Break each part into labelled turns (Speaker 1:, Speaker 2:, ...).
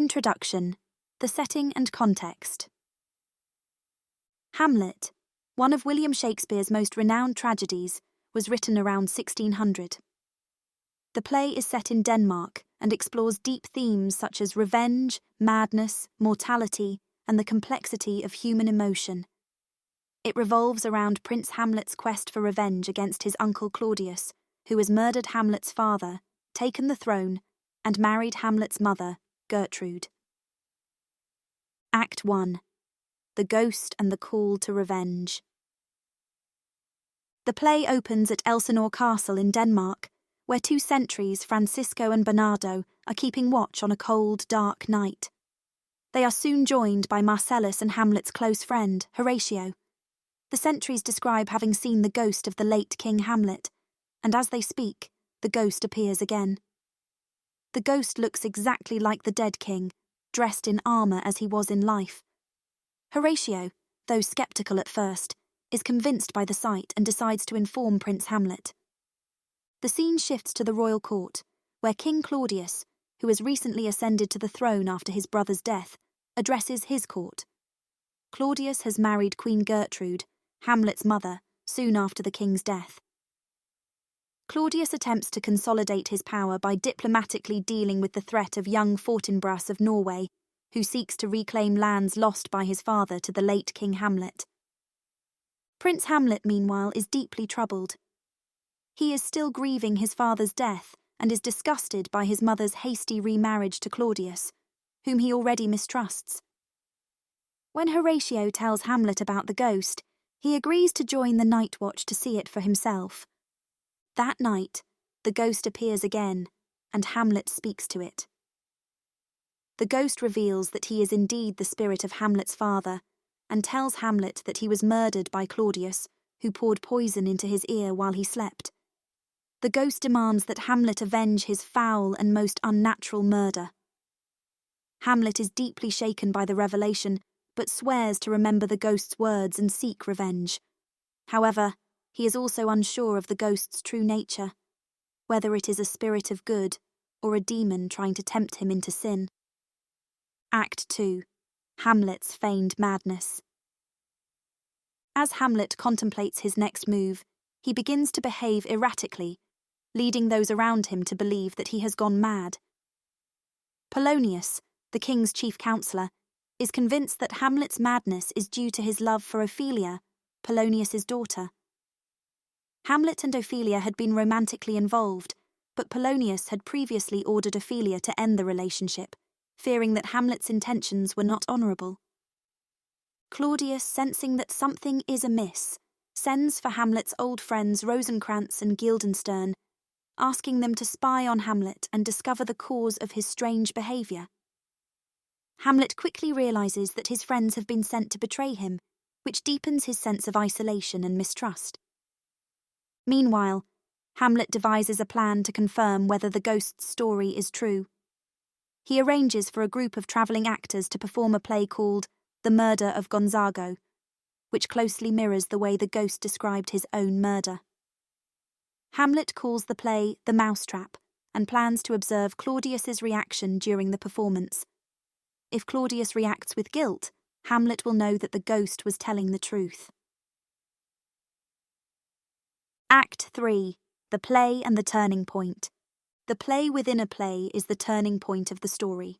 Speaker 1: Introduction, the setting and context. Hamlet, one of William Shakespeare's most renowned tragedies, was written around 1600. The play is set in Denmark and explores deep themes such as revenge, madness, mortality, and the complexity of human emotion. It revolves around Prince Hamlet's quest for revenge against his uncle Claudius, who has murdered Hamlet's father, taken the throne, and married Hamlet's mother, Gertrude. Act 1. The Ghost and the Call to Revenge. The play opens at Elsinore Castle in Denmark, where two sentries, Francisco and Bernardo, are keeping watch on a cold, dark night. They are soon joined by Marcellus and Hamlet's close friend, Horatio. The sentries describe having seen the ghost of the late King Hamlet, and as they speak, the ghost appears again. The ghost looks exactly like the dead king, dressed in armour as he was in life. Horatio, though sceptical at first, is convinced by the sight and decides to inform Prince Hamlet. The scene shifts to the royal court, where King Claudius, who has recently ascended to the throne after his brother's death, addresses his court. Claudius has married Queen Gertrude, Hamlet's mother, soon after the king's death. Claudius attempts to consolidate his power by diplomatically dealing with the threat of young Fortinbras of Norway, who seeks to reclaim lands lost by his father to the late King Hamlet. Prince Hamlet, meanwhile, is deeply troubled. He is still grieving his father's death and is disgusted by his mother's hasty remarriage to Claudius, whom he already mistrusts. When Horatio tells Hamlet about the ghost, he agrees to join the night watch to see it for himself. That night, the ghost appears again, and Hamlet speaks to it. The ghost reveals that he is indeed the spirit of Hamlet's father, and tells Hamlet that he was murdered by Claudius, who poured poison into his ear while he slept. The ghost demands that Hamlet avenge his foul and most unnatural murder. Hamlet is deeply shaken by the revelation, but swears to remember the ghost's words and seek revenge. However, he is also unsure of the ghost's true nature, whether it is a spirit of good or a demon trying to tempt him into sin. Act 2. Hamlet's feigned madness. As Hamlet contemplates his next move, he begins to behave erratically, leading those around him to believe that he has gone mad. Polonius, the king's chief counsellor, is convinced that Hamlet's madness is due to his love for Ophelia, Polonius's daughter. Hamlet and Ophelia had been romantically involved, but Polonius had previously ordered Ophelia to end the relationship, fearing that Hamlet's intentions were not honourable. Claudius, sensing that something is amiss, sends for Hamlet's old friends Rosencrantz and Guildenstern, asking them to spy on Hamlet and discover the cause of his strange behaviour. Hamlet quickly realises that his friends have been sent to betray him, which deepens his sense of isolation and mistrust. Meanwhile, Hamlet devises a plan to confirm whether the ghost's story is true. He arranges for a group of travelling actors to perform a play called The Murder of Gonzago, which closely mirrors the way the ghost described his own murder. Hamlet calls the play The Mousetrap and plans to observe Claudius's reaction during the performance. If Claudius reacts with guilt, Hamlet will know that the ghost was telling the truth. Act 3. The Play and the Turning Point. The play within a play is the turning point of the story.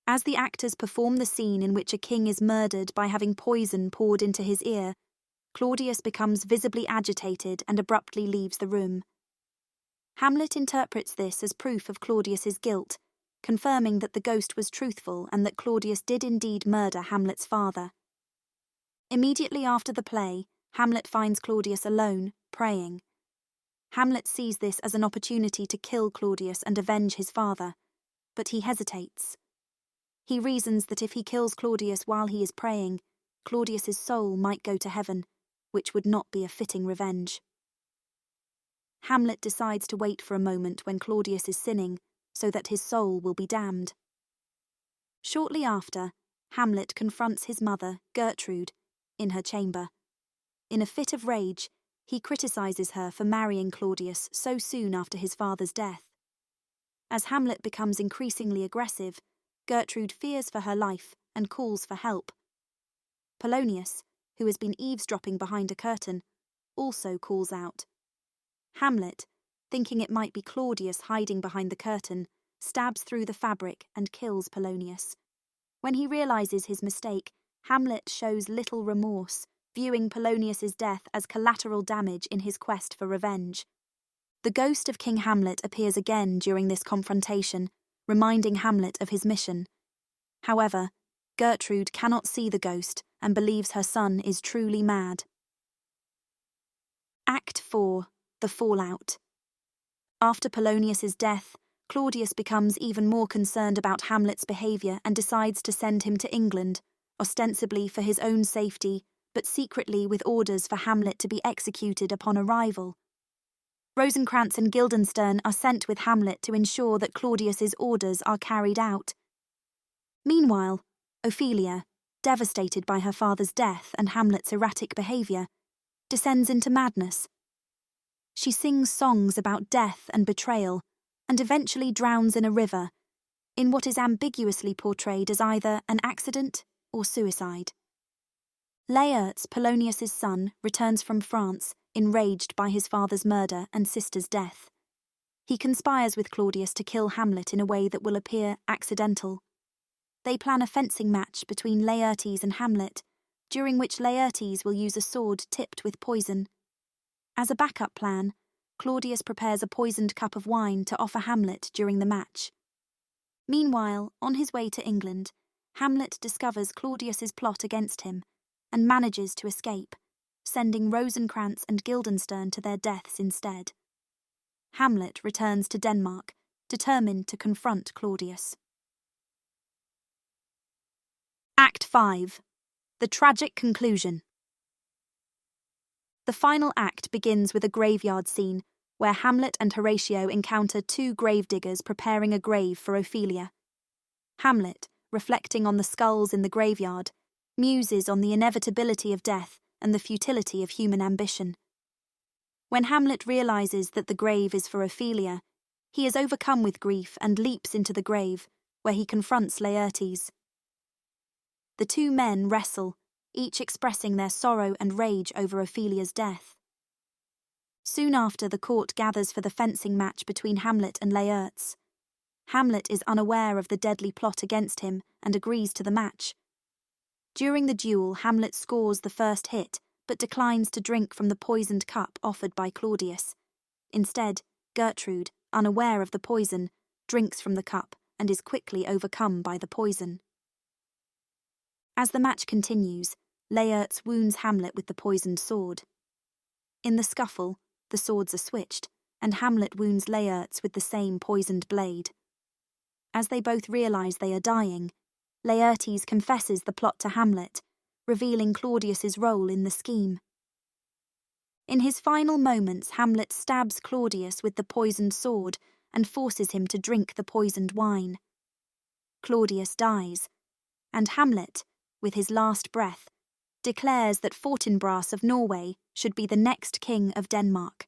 Speaker 1: As the actors perform the scene in which a king is murdered by having poison poured into his ear, Claudius becomes visibly agitated and abruptly leaves the room. Hamlet interprets this as proof of Claudius's guilt, confirming that the ghost was truthful and that Claudius did indeed murder Hamlet's father. Immediately after the play, Hamlet finds Claudius alone, praying. Hamlet sees this as an opportunity to kill Claudius and avenge his father, but he hesitates. He reasons that if he kills Claudius while he is praying, Claudius's soul might go to heaven, which would not be a fitting revenge. Hamlet decides to wait for a moment when Claudius is sinning, so that his soul will be damned. Shortly after, Hamlet confronts his mother, Gertrude, in her chamber. In a fit of rage, he criticizes her for marrying Claudius so soon after his father's death. As Hamlet becomes increasingly aggressive, Gertrude fears for her life and calls for help. Polonius, who has been eavesdropping behind a curtain, also calls out. Hamlet, thinking it might be Claudius hiding behind the curtain, stabs through the fabric and kills Polonius. When he realizes his mistake, Hamlet shows little remorse, viewing Polonius's death as collateral damage in his quest for revenge. The ghost of King Hamlet appears again during this confrontation, reminding Hamlet of his mission. However, Gertrude cannot see the ghost and believes her son is truly mad. Act 4. The Fallout. After Polonius's death, Claudius becomes even more concerned about Hamlet's behaviour and decides to send him to England, ostensibly for his own safety, but secretly with orders for Hamlet to be executed upon arrival. Rosencrantz and Guildenstern are sent with Hamlet to ensure that Claudius's orders are carried out. Meanwhile, Ophelia, devastated by her father's death and Hamlet's erratic behaviour, descends into madness. She sings songs about death and betrayal, and eventually drowns in a river, in what is ambiguously portrayed as either an accident or suicide. Laertes, Polonius's son, returns from France, enraged by his father's murder and sister's death. He conspires with Claudius to kill Hamlet in a way that will appear accidental. They plan a fencing match between Laertes and Hamlet, during which Laertes will use a sword tipped with poison. As a backup plan, Claudius prepares a poisoned cup of wine to offer Hamlet during the match. Meanwhile, on his way to England, Hamlet discovers Claudius's plot against him and manages to escape, sending Rosencrantz and Guildenstern to their deaths instead. Hamlet returns to Denmark, determined to confront Claudius. Act 5. The Tragic Conclusion. The final act begins with a graveyard scene, where Hamlet and Horatio encounter two gravediggers preparing a grave for Ophelia. Hamlet, reflecting on the skulls in the graveyard, muses on the inevitability of death and the futility of human ambition. When Hamlet realizes that the grave is for Ophelia, he is overcome with grief and leaps into the grave, where he confronts Laertes. The two men wrestle, each expressing their sorrow and rage over Ophelia's death. Soon after, the court gathers for the fencing match between Hamlet and Laertes. Hamlet is unaware of the deadly plot against him and agrees to the match. During the duel, Hamlet scores the first hit, but declines to drink from the poisoned cup offered by Claudius. Instead, Gertrude, unaware of the poison, drinks from the cup and is quickly overcome by the poison. As the match continues, Laertes wounds Hamlet with the poisoned sword. In the scuffle, the swords are switched, and Hamlet wounds Laertes with the same poisoned blade. As they both realise they are dying, Laertes confesses the plot to Hamlet, revealing Claudius's role in the scheme. In his final moments, Hamlet stabs Claudius with the poisoned sword and forces him to drink the poisoned wine. Claudius dies, and Hamlet, with his last breath, declares that Fortinbras of Norway should be the next king of Denmark.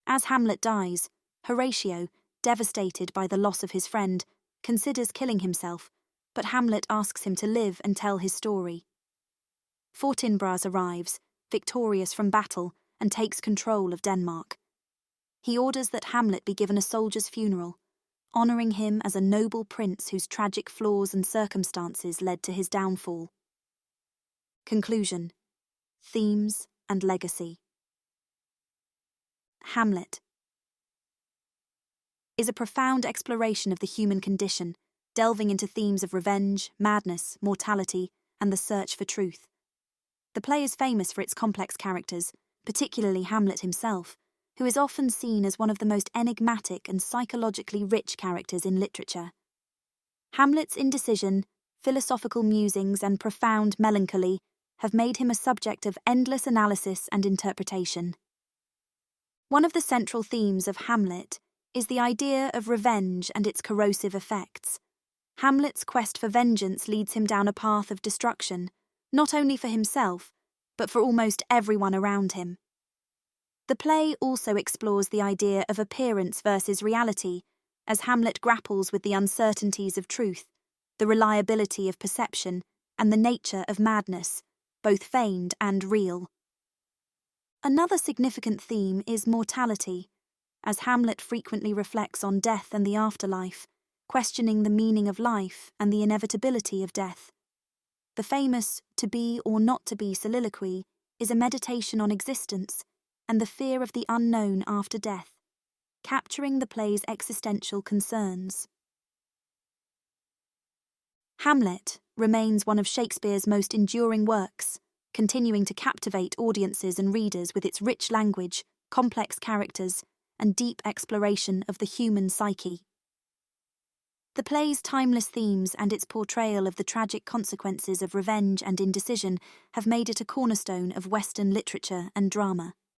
Speaker 1: As Hamlet dies, Horatio, devastated by the loss of his friend, considers killing himself, but Hamlet asks him to live and tell his story. Fortinbras arrives, victorious from battle, and takes control of Denmark. He orders that Hamlet be given a soldier's funeral, honouring him as a noble prince whose tragic flaws and circumstances led to his downfall. Conclusion. Themes and legacy. Hamlet is a profound exploration of the human condition, delving into themes of revenge, madness, mortality, and the search for truth. The play is famous for its complex characters, particularly Hamlet himself, who is often seen as one of the most enigmatic and psychologically rich characters in literature. Hamlet's indecision, philosophical musings, and profound melancholy have made him a subject of endless analysis and interpretation. One of the central themes of Hamlet is the idea of revenge and its corrosive effects. Hamlet's quest for vengeance leads him down a path of destruction, not only for himself, but for almost everyone around him. The play also explores the idea of appearance versus reality, as Hamlet grapples with the uncertainties of truth the reliability of perception, and the nature of madness, both feigned and real. Another significant theme is mortality, as Hamlet frequently reflects on death and the afterlife, questioning the meaning of life and the inevitability of death. The famous "to be or not to be" soliloquy is a meditation on existence and the fear of the unknown after death, capturing the play's existential concerns. Hamlet remains one of Shakespeare's most enduring works, continuing to captivate audiences and readers with its rich language, complex characters, and deep exploration of the human psyche. The play's timeless themes and its portrayal of the tragic consequences of revenge and indecision have made it a cornerstone of Western literature and drama.